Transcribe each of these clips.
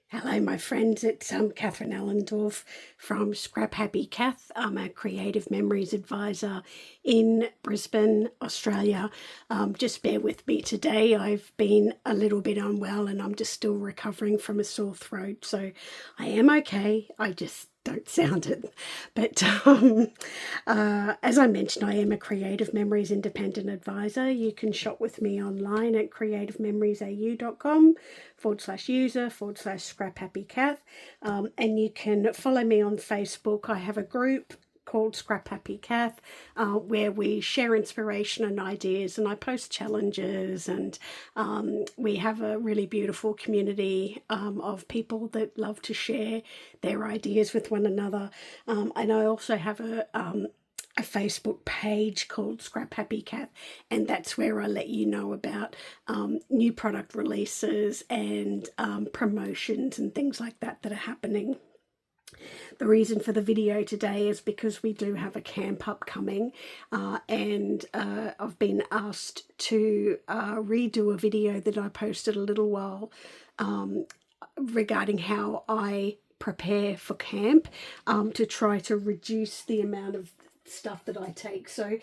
Hello, my friends. It's Catherine Allendorf from Scrap Happy Kath. I'm a creative memories advisor in Brisbane, Australia. Just bear with me today. I've been a little bit unwell and I'm just still recovering from a sore throat. So I am okay. I just don't sound it. But as I mentioned, I am a Creative Memories Independent Advisor. You can shop with me online at creativememoriesau.com/user/Scrap Happy Kath. And you can follow me on Facebook. I have a group called Scrap Happy Kath, where we share inspiration and ideas, and I post challenges, and we have a really beautiful community of people that love to share their ideas with one another. And I also have a Facebook page called Scrap Happy Kath, and that's where I let you know about new product releases and promotions and things like that that are happening. The reason for the video today is because we do have a camp upcoming, and I've been asked to redo a video that I posted a little while regarding how I prepare for camp, to try to reduce the amount of stuff that I take. So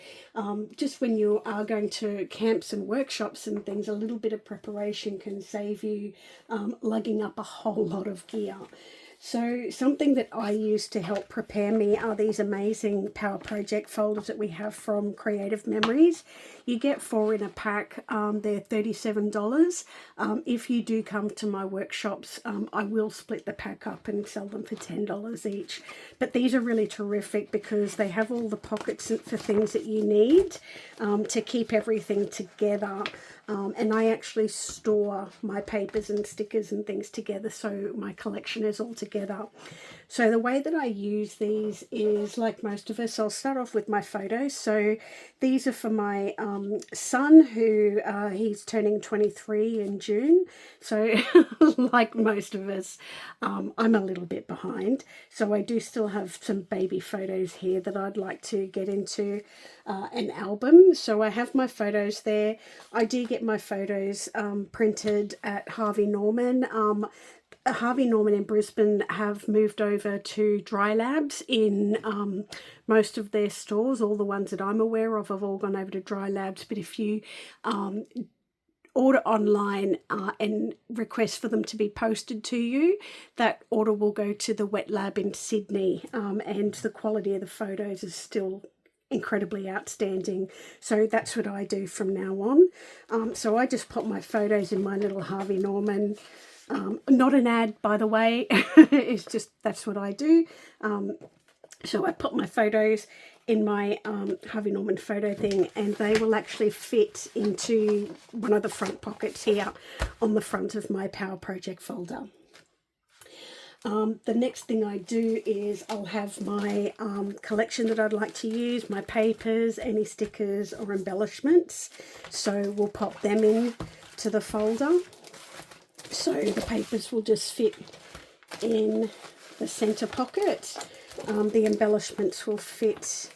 just when you are going to camps and workshops and things, a little bit of preparation can save you lugging up a whole lot of gear. So something that I use to help prepare me are these amazing Power Project folders that we have from Creative Memories. You get 4 in a pack. They're $37. If you do come to my workshops, I will split the pack up and sell them for $10 each. But these are really terrific because they have all the pockets for things that you need to keep everything together. And I actually store my papers and stickers and things together, so my collection is all together. So the way that I use these is, like most of us, I'll start off with my photos. So these are for my son, who he's turning 23 in June. So like most of us, I'm a little bit behind. So I do still have some baby photos here that I'd like to get into an album. So I have my photos there. I do get my photos printed at Harvey Norman. Harvey Norman in Brisbane have moved over to Dry Labs in most of their stores. All the ones that I'm aware of have all gone over to Dry Labs. But if you order online and request for them to be posted to you, that order will go to the Wet Lab in Sydney, and the quality of the photos is still incredibly outstanding. So that's what I do from now on. So I just pop my photos in my little Harvey Norman. Not an ad, by the way. It's just that's what I do. So I put my photos in my Harvey Norman photo thing, and they will actually fit into one of the front pockets here on the front of my Power Project folder. The next thing I do is I'll have my collection that I'd like to use, my papers, any stickers or embellishments. So we'll pop them in to the folder. So the papers will just fit in the centre pocket. The embellishments will fit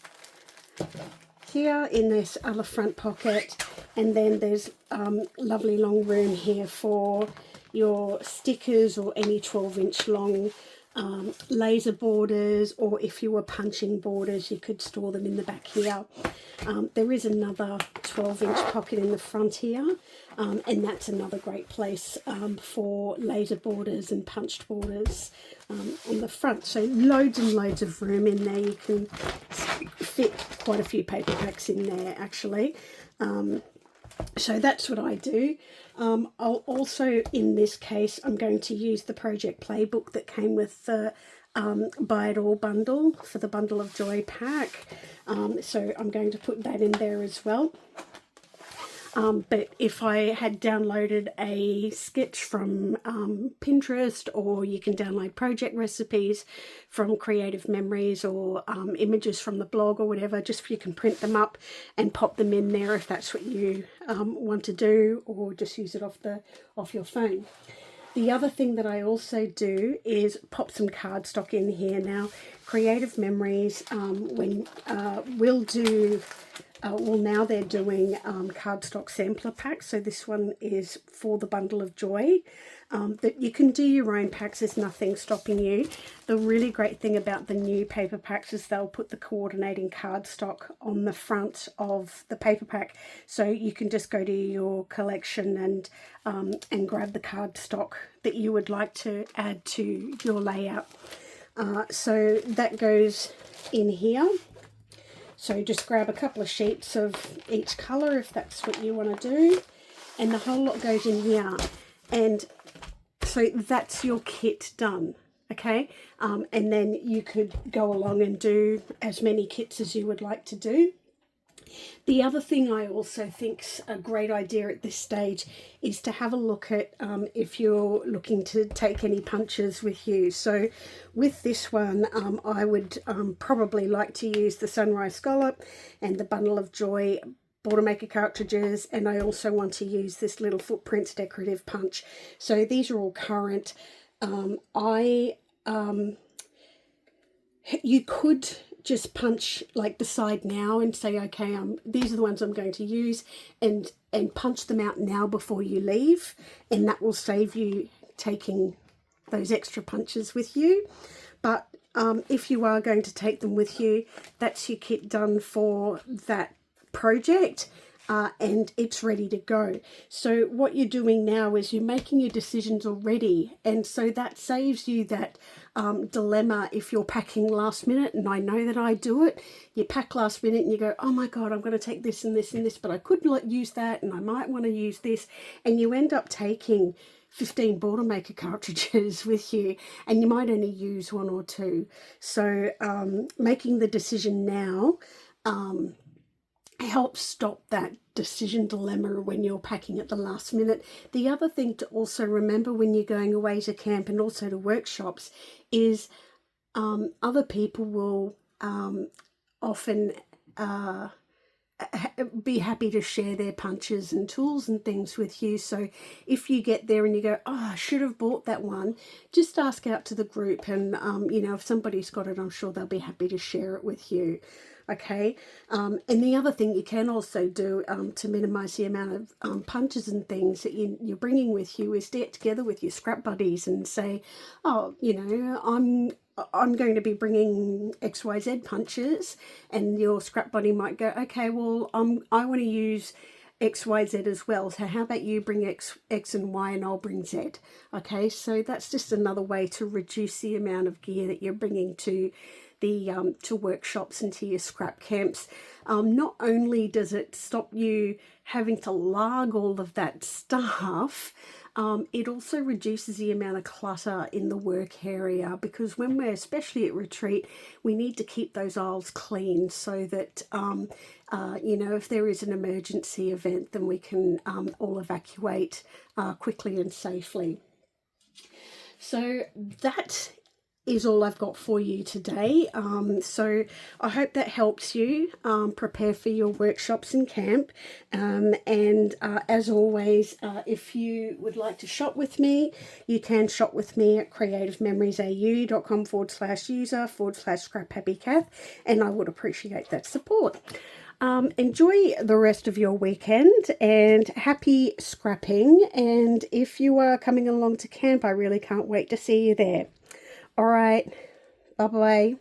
here in this other front pocket, and then there's lovely long room here for your stickers or any 12-inch long laser borders, or if you were punching borders, you could store them in the back here. There is another 12-inch pocket in the front here, and that's another great place for laser borders and punched borders on the front. So loads and loads of room in there. You can fit quite a few paper packs in there, actually. So that's what I do. I'll also, in this case, I'm going to use the Project Playbook that came with the Buy It All bundle for the Bundle of Joy pack. So I'm going to put that in there as well. But if I had downloaded a sketch from Pinterest, or you can download project recipes from Creative Memories, or images from the blog or whatever, just you can print them up and pop them in there if that's what you want to do, or just use it off your phone. The other thing that I also do is pop some cardstock in here. Now, Creative Memories, when we'll do well, now they're doing cardstock sampler packs. So this one is for the Bundle of Joy. That you can do your own packs. There's nothing stopping you. The really great thing about the new paper packs is they'll put the coordinating cardstock on the front of the paper pack, so you can just go to your collection and grab the cardstock that you would like to add to your layout. So that goes in here. So just grab a couple of sheets of each colour if that's what you want to do, and the whole lot goes in here. And so that's your kit done, okay? And then you could go along and do as many kits as you would like to do. The other thing I also think's a great idea at this stage is to have a look at if you're looking to take any punches with you. So with this one, I would probably like to use the Sunrise Scallop and the Bundle of Joy Boilermaker cartridges, and I also want to use this Little Footprints decorative punch. So these are all current. You could just punch like the side now and say, okay, these are the ones I'm going to use, and punch them out now before you leave, and that will save you taking those extra punches with you. But if you are going to take them with you, that's your kit done for that project, and it's ready to go. So what you're doing now is you're making your decisions already, and so that saves you that dilemma if you're packing last minute. And I know that I do it. You pack last minute and you go, oh my god, I'm going to take this and this and this, but I could use that, and I might want to use this, and you end up taking 15 Boilermaker cartridges with you, and you might only use one or two. So making the decision now helps stop that decision dilemma when you're packing at the last minute. The other thing to also remember when you're going away to camp and also to workshops is other people will often be happy to share their punches and tools and things with you. So if you get there and you go, oh, I should have bought that one, just ask out to the group, and you know, if somebody's got it, I'm sure they'll be happy to share it with you. Okay, and the other thing you can also do to minimize the amount of punches and things that you're bringing with you is to get together with your scrap buddies and say, oh, you know, I'm going to be bringing XYZ punches, and your scrap buddy might go, okay, well, I want to use XYZ as well, so how about you bring X and Y and I'll bring Z. Okay, so that's just another way to reduce the amount of gear that you're bringing to the to workshops and to your scrap camps. Not only does it stop you having to lug all of that stuff, it also reduces the amount of clutter in the work area, because when we're, especially at retreat, we need to keep those aisles clean so that you know, if there is an emergency event, then we can all evacuate quickly and safely. So that is all I've got for you today. So I hope that helps you prepare for your workshops and camp. And as always, if you would like to shop with me, you can shop with me at creativememoriesau.com/user/scraphappycath, and I would appreciate that support. Enjoy the rest of your weekend and happy scrapping. And if you are coming along to camp, I really can't wait to see you there. All right, bye-bye.